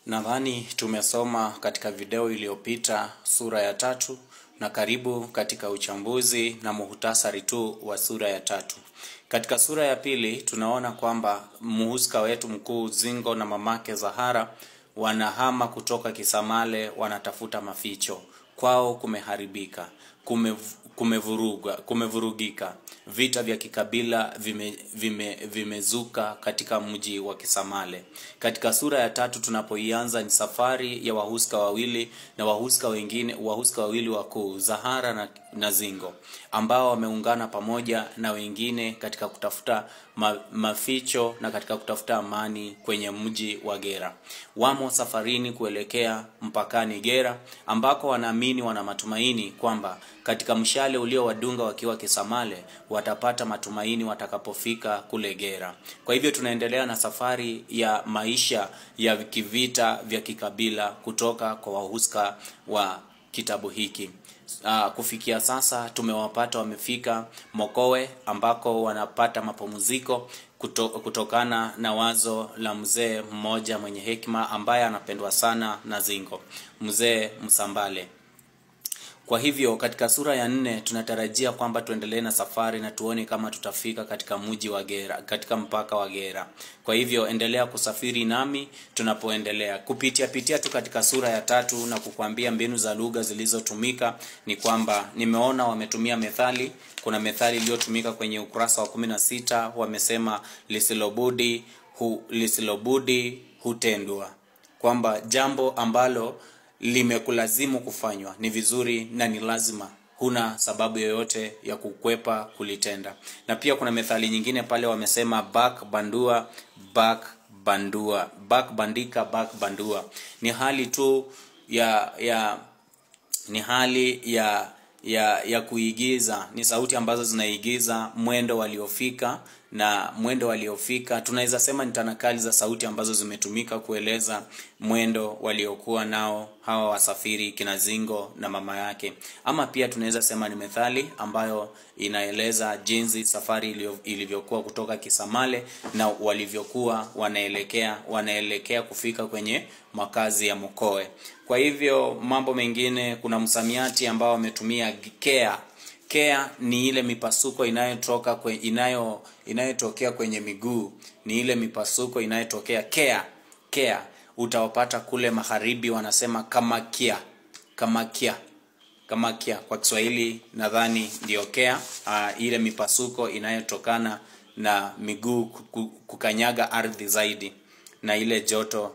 Nadhani tumesoma katika video iliyopita sura ya 3 na karibu katika uchambuzi na muhtasari tu wa sura ya 3. Katika sura ya 2 tunaona kwamba mhusika wetu mkuu Zingo na mamake Zahara wanahama kutoka Kisamale, wanatafuta maficho. Kwao kumeharibika, kumevurugika. Vita vya kikabila vimezuka katika mji wa Kisamale. Katika sura ya 3 tunapoianza ni safari ya wahusika wawili na wahusika wawili wakuu, Zahara na Zingo, ambao wameungana pamoja na wengine katika kutafuta maficho na katika kutafuta amani kwenye mji wa Gera. Wamo safarini kuelekea mpakani Gera, ambako wanaamini, wana matumaini kwamba katika mshale uliowadunga wakiwa Kisamale watapata matumaini watakapofika kule Gera. Kwa hivyo tunaendelea na safari ya maisha ya kivita vya kikabila kutoka kwa wahusika wa kitabu hiki. Kufikia sasa tumewapata wamefika Mokowe, ambako wanapata mapumziko kutokana na wazo la mzee mmoja mwenye hekima ambaye anapendwa sana na Zingo, mzee Msambale. Kwa hivyo katika sura ya 4 tunatarajia kwamba tuendelee na safari na tuone kama tutafika katika mji wa Gera, katika mpaka wa Gera. Kwa hivyo endelea kusafiri nami tunapoendelea kupitia tu katika sura ya 3 na kukuambia mbinu za lugha zilizotumika. Ni kwamba nimeona wametumia methali. Kuna methali iliyotumika kwenye ukurasa wa 16, wamesema lisilobudi hutendwa, kwamba jambo ambalo limekulazimu kufanywa ni vizuri na ni lazima, huna sababu yoyote ya kukwepa kulitenda. Na pia kuna methali nyingine pale wamesema back bandua. Ni hali tu ya kuigiza, ni sauti ambazo zinaigiza mwendo waliofika, na mwendo waliofika tunaweza sema ni tanakali za sauti ambazo zimetumika kueleza mwendo waliokuwa nao hawa wasafiri kina Zingo na mama yake. Ama pia tunaweza sema ni methali ambayo inaeleza jinsi safari ilivyokuwa kutoka Kisamale na walivyokuwa wanaelekea kufika kwenye makazi ya Mokowe. Kwa hivyo mambo mengine, kuna msamiati ambao wametumia kea. Kea ni ile mipasuko inayotokea kwenye miguu, ni ile mipasuko inayotokea kea. Utawapata kule magharibi wanasema kamakia. Kwa Kiswahili nadhani ndio kea, ile mipasuko inayotokana na miguu kukanyaga ardhi zaidi na ile joto